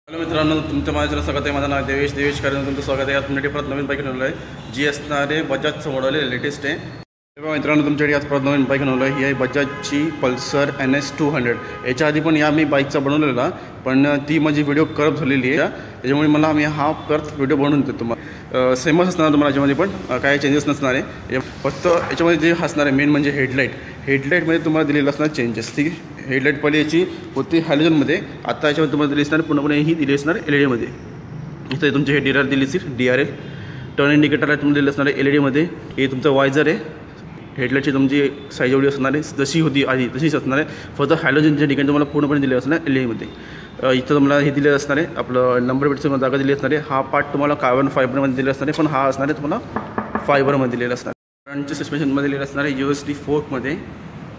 Hello मित्रांनो, तुमचं माझ्या स्वागत आहे. माझं नाव देवेश कारण तुमचं स्वागत आहे. आज तुमच्याकडे परत नवीन बाईक आणलं आहे जी असणार आहे बजाजचं मॉडेल आहे, लेटेस्ट आहे. तेव्हा मित्रांनो, तुमच्याकडे आज परत नवीन बाईक आणलं आहे. ही आहे बजाजची पल्सर NS 200. याच्या आधी पण या मी बाईकचा बनवलेला, पण ती माझी व्हिडिओ करप्ट झालेली आहे. त्याच्यामुळे मला मी हा परत व्हिडिओ बनवून देतो. तुम्हाला सेमच असणार तुम्हाला याच्यामध्ये, पण काही चेंजेस नसणार आहे. फक्त याच्यामध्ये जे असणार आहे मेन म्हणजे हेडलाईटमध्ये तुम्हाला दिलेलं असणार चेंजेस. ठीक आहे, हेडलाईट पहिले याची होती हॅलोजनमध्ये, आता याच्यामध्ये तुम्हाला दिली असणार पूर्णपणे ही दिली असणार LED मध्ये. इथं तुमचे हे DRL दिली असेल, DRL टर्न इंडिकेटर आहे तुम्हाला दिलं असणार आहे LED मध्ये. हे तुमचं वायझर आहे. हेडलाईटची तुमची साईज एवढी असणार आहे, जशी होती आधी तशीच असणार आहे. फक्त हॅलोजनच्या ठिकाणी तुम्हाला पूर्णपणे दिले असणार LED मध्ये. इथं तुम्हाला हे दिले असणार आहे आपलं नंबर प्लेटचं जागा दिली असणार आहे. हा पार्ट तुम्हाला कार्बन फायबरमध्ये दिले असणार आहे, पण हा असणार आहे तुम्हाला फायबरमध्ये दिलेला असणार आहे. फ्रंटच्या सस्पेन्शनमध्ये दिलेलं असणार आहे USD फोर्कमध्ये,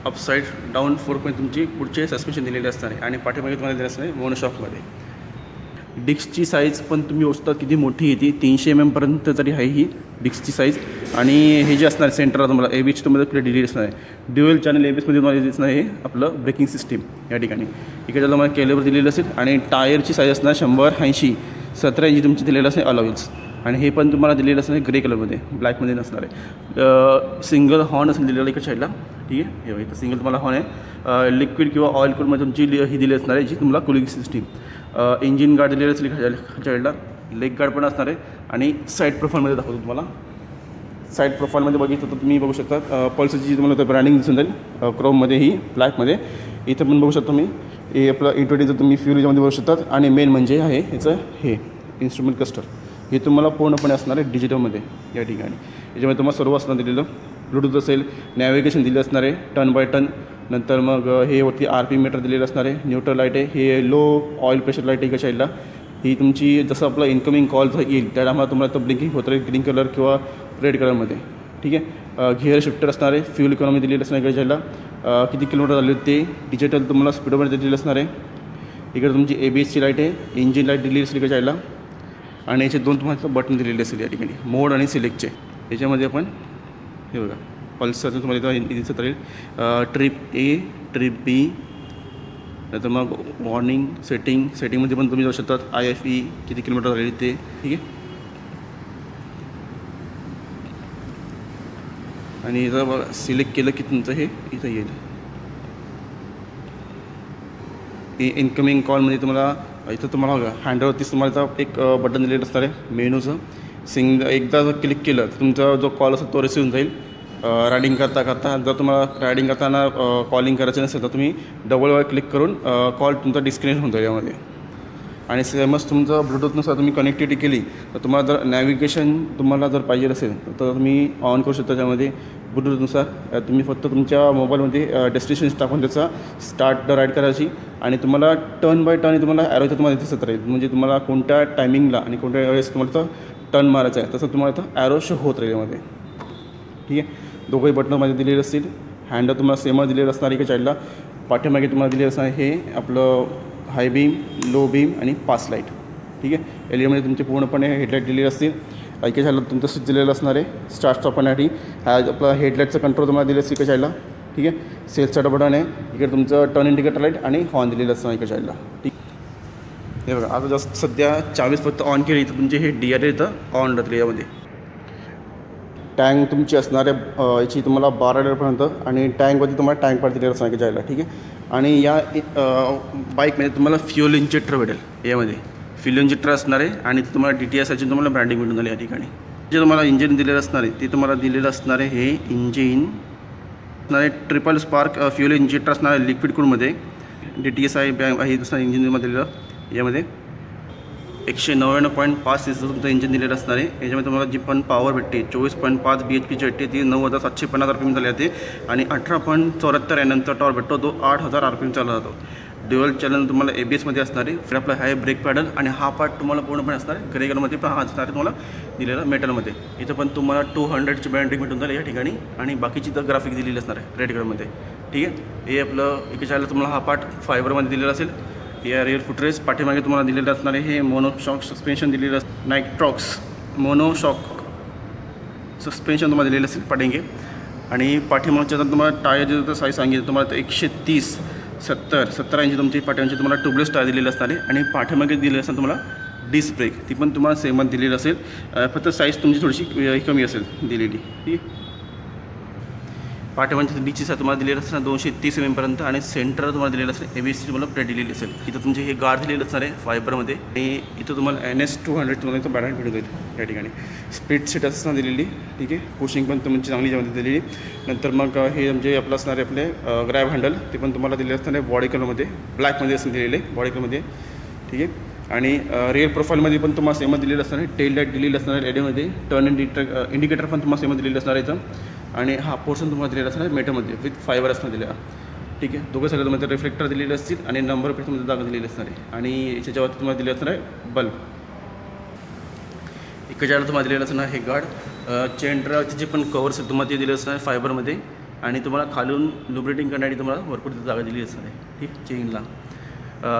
अपसाईड डाऊन फोर्कमध्ये तुमची पुढचे सस्पेन्शन दिलेले असणार आहे. आणि पाठीमागे तुम्हाला दिले असणार आहे मोनोशॉकमध्ये. डिस्कची साईज पण तुम्ही बघता किती मोठी येते, 300 mm पर्यंत तरी आहे ही डिस्कची साईज. आणि हे जे असणार सेंटरला तुम्हाला ABS तुम्हाला प्लेट दिलेली असणार आहे. ड्युअल चॅनल ABSमध्ये तुम्हाला दिसणार आहे आपलं ब्रेकिंग सिस्टीम या ठिकाणी. इकडे तुम्हाला कॅलिबर दिलेलं असेल. आणि टायरची साईज असणार 100/80, 17 इंची तुमची दिलेलं असेल अलॉइल्स. आणि हे पण तुम्हाला दिलेलं असणार आहे ग्रे कलरमध्ये, ब्लॅकमध्ये नसणार आहे. सिंगल हॉर्न असेल दिलेलं इकडे साईडला. ठीक आहे, हे इथं सिंगल तुम्हाला हॉर्न आहे. लिक्विड किंवा ऑइल कूलमध्ये तुमची ही दिली असणार आहे जी तुम्हाला कूलिंग सिस्टीम. इंजिन गार्ड दिलेलं असेल खालच्या साईडला, लेग गार्ड पण असणार आहे. आणि साईड प्रोफाईलमध्ये दाखवतो तुम्हाला. साईड प्रोफाईलमध्ये बघितलं तर तुम्ही बघू शकता पल्सची तुम्हाला ब्रँडिंग दिसून जाईल क्रोममध्ये, ही ब्लॅकमध्ये. इथं पण बघू शकता तुम्ही हे आपलं इंटोडीचं तुम्ही फ्युरीच्यामध्ये बघू शकतात. आणि मेन म्हणजे आहे ह्याचं हे इन्स्ट्रुमेंट क्लस्टर, हे तुम्हाला पूर्णपणे असणार आहे डिजिटलमध्ये या ठिकाणी. याच्यामध्ये तुम्हाला सर्व असणार दिलेलं, ब्लूटूथ असेल, नॅव्हिगेशन दिलं असणार आहे टर्न बाय टर्न. नंतर मग हे वरती RPM मीटर दिलेलं असणार आहे. न्यूट्रल लाईट आहे, हे लो ऑइल प्रेशर लाईट आहे एका साईडला. ही तुमची जसं आपलं इन्कमिंग कॉल येईल त्या टायमाला तुम्हाला तर ब्लिंकिंग होतं आहे ग्रीन कलर किंवा रेड कलरमध्ये. ठीक आहे, गिअर शिफ्टर असणार आहे. फ्यूल इकॉनॉमी दिलेलं असणार एका साईडला. किती किलोमीटर झाले ते डिजिटल तुम्हाला स्पीडोमीटर दिलेलं असणार आहे. इकडे तुमची ABSची लाईट आहे, इंजिन लाईट दिलेली असेल एका साईडला. आणि याचे दोन तुम्हाला बटन दिलेले असेल या ठिकाणी, मोड आणि सिलेक्टचे. याच्यामध्ये आपण हे बघा पल्सरचं तुम्हाला इथं दिसत राहील. ट्रिप A, ट्रिप B, नंतर मग वॉर्निंग सेटिंगमध्ये पण तुम्ही जाऊ शकतात. IFE किती किलोमीटर झालेली ते. ठीक आहे, आणि इथं बघा सिलेक्ट केलं की तुमचं हे इथं येईल. इन्कमिंग कॉलमध्ये तुम्हाला इथं तुम्हाला बघा हँडलवरतीच तुम्हाला इथं एक बटन दिलेलं असणार आहे मेनूचं. एकदा जर क्लिक केलं तर तुमचा जो कॉल असेल तो रिसीव्ह होऊन जाईल. रायडिंग करता जर तुम्हाला रायडिंग करताना कॉलिंग करायचं नसेल तर तुम्ही डबल वेळ क्लिक करून कॉल तुमचा डिस्कनेक्ट होऊन जाईल यामध्ये. आणि सेमच तुमचं ब्लूटूथनुसार तुम्ही कनेक्टिव्हिटी केली तर तुम्हाला जर नॅव्हिगेशन तुम्हाला जर पाहिजे असेल तर तुम्ही ऑन करू शकता. त्यामध्ये ब्लूटूथनुसार तुम्ही फक्त तुमच्या मोबाईलमध्ये डेस्टिनेशन टाकून त्याचा स्टार्ट राईड करायची. आणि तुम्हाला टर्न बाय टर्न तुम्हाला ॲरो तुम्हाला दिसत राहील, म्हणजे तुम्हाला कोणत्या टायमिंगला आणि कोणत्या वेळेस तुम्हाला तर टर्न मारायचं आहे तसं तुम्हाला तर ॲरो शो होत राहील यामध्ये. ठीक आहे, दोघंही बटन माझे दिलेले असतील. हँडल तुम्हाला सेमच दिलेलं असणार एका साईडला. पाठीमागे तुम्हाला दिलेलं असणार हे आपलं हाय बीम, लो बीम आणि पास लाईट. ठीक आहे, LED तुमचे पूर्णपणे हेडलाईट दिलेले असतील. एका साईडला तुमचं स्विच दिलेलं असणार आहे स्टार्ट स्टॉपसाठी. हा आपला हेडलाईटचा कंट्रोल तुम्हाला दिलेलं असेल एका साईडला. ठीक आहे, सेल्सचा बटन आहे. इकडे तुमचं टर्न इंडिकेटर लाईट आणि हॉर्न दिलेलं असणार एका साईडला. ठीक, हे बघा आता जस्ट सध्या 40 फक्त ऑन केली तर तुमचे हे DRL इथं ऑन राहतील यामध्ये. टँक तुमची असणार आहे याची तुम्हाला 12 लिटरपर्यंत. आणि टँकवरती तुम्हाला टँक पार्ट दिलेलं असणार की जायला. ठीक आहे, आणि या बाईकमध्ये तुम्हाला फ्युल इंजेक्टर भेटेल. यामध्ये फ्युल इंजेक्टर असणार आहे. आणि तुम्हाला DTSची तुम्हाला ब्रँडिंग भेटून झाली या ठिकाणी. जे तुम्हाला इंजिन दिलेलं असणार आहे ते तुम्हाला दिलेलं असणार आहे हे इंजिन असणार आहे ट्रिपल स्पार्क फ्युल इंजेक्टर असणार आहे लिक्विड कूलमध्ये. DTS आहे दुसरा इंजिनमध्ये दिलेलं. यामध्ये 199.5 cc तुमचं इंजिन दिलेलं असणार आहे. याच्यामध्ये तुम्हाला जी पण पॉवर भेटते 24.5 BHPची भेटते ती 9,750 RPM झाली जाते. आणि 18.74 यानंतर टॉर्क भेटतो तो 8,000 RPM चालला जातो. ड्युअल चॅनल तुम्हाला ABSमध्ये असणार आहे. फिर आपला हाय ब्रेक पॅडल. आणि हा पार्ट तुम्हाला पूर्णपणे असणार आहे ग्रे कलरमध्ये, पण हा असणार आहे तुम्हाला दिलेला मेटलमध्ये. इथं पण तुम्हाला 200ची ब्रँडिंग भेटून जाईल या ठिकाणी. आणि बाकीची तर ग्राफिक दिलेली असणार आहे रेड कलरमध्ये. ठीक आहे, हे आपलं एका साईडला तुम्हाला हा पार्ट फायबरमध्ये दिलेला असेल. या रिअर फुटरेस. पाठीमागे तुम्हाला दिलेलं असणार आहे हे मोनोशॉक सस्पेन्शन दिलेलं असतं. नायट्रॉक्स मोनोशॉक सस्पेन्शन तुम्हाला दिलेलं असेल पाठीमागे. आणि पाठीमागच्या जर तुम्हाला टायर जर साईज सांगितलं तुम्हाला तर 130 17 इंची तुमची पाठीमागची तुम्हाला ट्यूबलेस टायर दिलेली असणार आहे आणि पाठीमागे दिलेली असणार तुम्हाला डिस्क ब्रेक, ती पण तुम्हाला सेमच दिलेली असेल. फक्त साईज तुमची थोडीशी कमी असेल दिलेली. ठीक आहे. पाठीमागची डीची साईज तुम्हाला दिलेली असणार 230 mm पर्यंत आणि सेंटर तुम्हाला दिलेलं असेल ABS तुम्हाला प्लेट दिलेली असेल. इथं तुमचे हे गार्ड दिलेलं असणार आहे फायबरमध्ये आणि इथं तुम्हाला NS 200 तुम्हाला इथं बॅटरी भेटून जाईल या ठिकाणी. स्पीड सीट असणार दिलेली. ठीक आहे. पुशिंग पण तुमची चांगली जेवण दिलेली. नंतर मग हे म्हणजे आपलं असणार आहे आपले ग्रॅब हँडल, ते पण तुम्हाला दिलेलं असणार आहे बॉडी कलरमध्ये, ब्लॅकमध्ये असं दिलेले बॉडी कलरमध्ये. ठीक आहे. आणि रिअर प्रोफाईलमध्ये पण तुम्हाला सेमच दिलेलं असणार आहे. टेल लाईट दिलेली असणार आहे LED मध्ये. टर्न इंडिकेटर पण तुम्हाला सेमच दिलेलं असणार आहे इथं. आणि हा पोर्शन तुम्हाला दिलेला असणार आहे मेटलमध्ये विथ फायबर असणार दिलेला. ठीक आहे. दोघं सगळं तुम्हाला रिफ्लेक्टर दिलेले असतील आणि नंबर प्लेट तुम्हाला जागा दिलेली असणार आहे. आणि याच्यावरती तुम्हाला दिलेलं असणार आहे बल्ब. इकडच्या तुम्हाला दिलेलं असणार हे गार्ड. चेन ड्रायव्हरचे जे पण कवर्स आहेत तुम्हाला ते दिले असणार आहे फायबरमध्ये आणि तुम्हाला खालून लुब्रिटिंग करण्यासाठी तुम्हाला भरपूर जागा दिली असणार आहे. ठीक. चेनला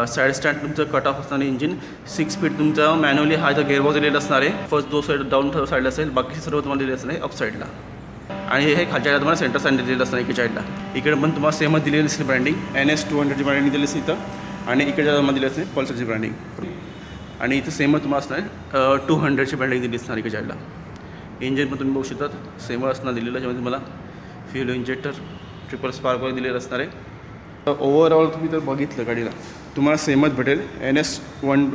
साईड स्टँड तुमचं कट ऑफ असणार आहे. इंजिन 6 स्पीड तुमचा मॅन्युअली हा इथं गेअरबॉक्स दिलेला असणार आहे. फर्स्ट 2 साईड डाऊन साईडला असेल, बाकी सर्व तुम्हाला दिलेलं असणार आहे अप साईडला. आणि हे खालच्या तुम्हाला सेंटर साईड दिलेलं असणार इकडच्या साईडला. इकडे पण तुम्हाला सेमच दिलेली असते ब्रँडिंग. NS 200ची ब्रँडिंग दिलेली असते इथं आणि इकडच्या तुम्हाला दिली असते पल्सरची ब्रँडिंग. आणि इथं सेमच तुम्हाला असणार 200ची ब्रँडिंग दिली असणार इकडच्या साईडला. इंजिन पण तुम्ही बघू शकतात सेमच असणार दिलेलं, ज्यामध्ये तुम्हाला फ्युल इंजेक्टर ट्रिपल स्पार्कवर दिलेलं असणार आहे. ओव्हरऑल तुम्ही जर बघितलं गाडीला तुम्हाला सेमच भेटेल. NS 1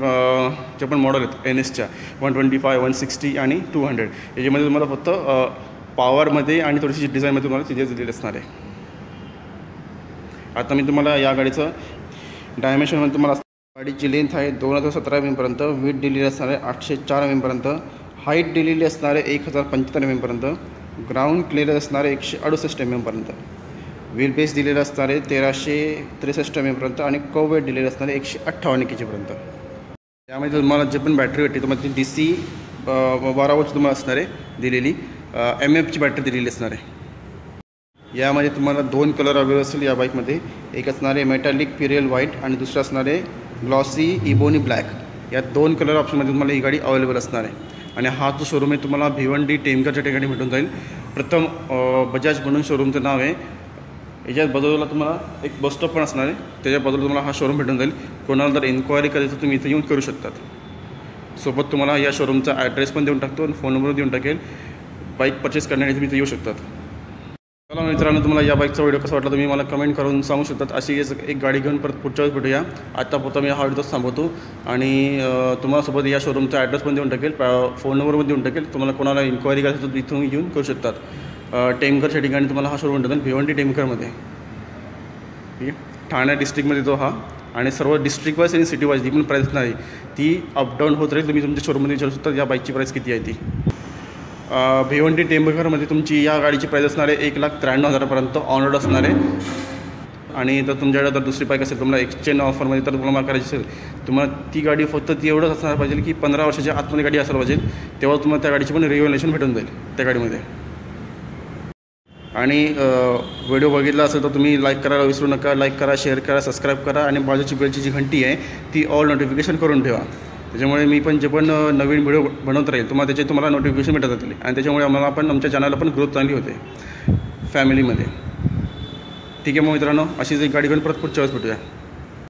जे पण मॉडेल आहेत NSच्या 125, 160 आणि 200 याच्यामध्ये तुम्हाला फक्त पॉवरमध्ये आणि थोडीशी डिझाईनमध्ये तुम्हाला चेंजेस दिलेले असणार आहे. आता मी तुम्हाला या गाडीचं डायमेन्शनमध्ये तुम्हाला गाडीची लेंथ आहे 2017 mm पर्यंत, विथ दिलेली असणार आहे 804 mm पर्यंत, हाईट दिलेली असणार आहे 1075 mm पर्यंत, ग्राउंड क्लिअर असणार आहे 168 mm पर्यंत, व्हील बेस दिलेला असणार आहे 1363 mm पर्यंत आणि कव वेट दिलेलं असणार आहे 158 kg पर्यंत. त्यामध्ये तुम्हाला जे पण बॅटरी भेटते तुम्हाला ती DC 12 वॉट तुम्हाला असणार आहे दिलेली. MFची बॅटरी दिलेली असणार आहे. यामध्ये तुम्हाला 2 कलर अवेलेबल असेल या बाईकमध्ये. एक असणार आहे मेटॅलिक पिरियल व्हाईट आणि दुसरं असणार आहे ग्लॉसी इबोनी ब्लॅक. या 2 कलर ऑप्शनमध्ये तुम्हाला ही गाडी अवेलेबल असणार आहे. आणि हा जो शोरूम आहे तुम्हाला भिवंडी टेमकरच्या ठिकाणी भेटून जाईल. प्रथम बजाज म्हणून शोरूमचं नाव आहे. याच्यात बाजूला तुम्हाला एक बस स्टॉप पण असणार आहे, त्याच्या बाजूला तुम्हाला हा शोरूम भेटून जाईल. कोणाला जर एन्क्वायरी करायचं तुम्ही इथे येऊन करू शकतात. सोबत तुम्हाला या शोरूमचा ॲड्रेस पण देऊन टाकतो आणि फोन नंबर देऊन टाकेल. बाईक परचेस करण्यासाठी तुम्ही इथे येऊ शकतात. चला मित्रांनो, तुम्हाला या बाईकचा व्हिडिओ कसा वाटला तुम्ही मला कमेंट करून सांगू शकतात. अशी एक गाडी घेऊन परत पुढच्या वेळेस भेटूया. आता पोता मी हा व्हिडिओच थांबवतो आणि तुम्हाला सोबत या शोरूमचा ॲड्रेस पण देऊन टाकेल, फोन नंबर पण देऊन टाकेल. तुम्हाला कोणाला इन्क्वायरी करायचं तर इथून येऊन करू शकतात. टेमकरच्या ठिकाणी तुम्हाला हा शोरूम भेटतो भिवंडी टेमकरमध्ये. ठीक आहे. ठाणे डिस्ट्रिक्टमध्ये तो हा आणि सर्व डिस्ट्रिक्ट वाईज आणि सिटी वाईज जी पण प्राईस असणार आहे ती अपडाऊन होत राहील. तुम्ही तुमच्या शोरूममध्ये विचारू शकता या बाईकची प्राईस किती आहे ती. भिवंडी टेंबकरमध्ये तुमची या गाडीची प्राईस असणार आहे 1,93,000 पर्यंत ऑन रोड असणार आहे. आणि जर तुमच्याकडे जर दुसरी बाईक असेल तुम्हाला एक्सचेंज ऑफरमध्ये तर तुम्हाला करायची असेल तुम्हाला ती गाडी फक्त ती एवढंच असणार पाहिजे की 15 वर्षाच्या आतमध्ये गाडी असायला पाहिजे, तेव्हा तुम्हाला त्या गाडीची पण रिव्हॅल्युएशन भेटून जाईल त्या गाडीमध्ये. आणि व्हिडिओ बघितला असेल तर तुम्ही लाईक करायला विसरू नका. लाईक करा, शेअर करा, सबस्क्राईब करा आणि बाजूची बेलची जी घंटी आहे ती ऑल नोटिफिकेशन करून ठेवा. त्याच्यामुळे मी पण जे पण नवीन व्हिडिओ बनवत राहील तुम्हाला नोटिफिकेशन भेटत जातील आणि त्याच्यामुळे आम्हाला पण आमच्या चॅनलला पण ग्रोथ चांगली होते फॅमिलीमध्ये. ठीक आहे मग मित्रांनो, अशीच एक गाडी घेऊन परत पुढच्या वेळेस भेटूया.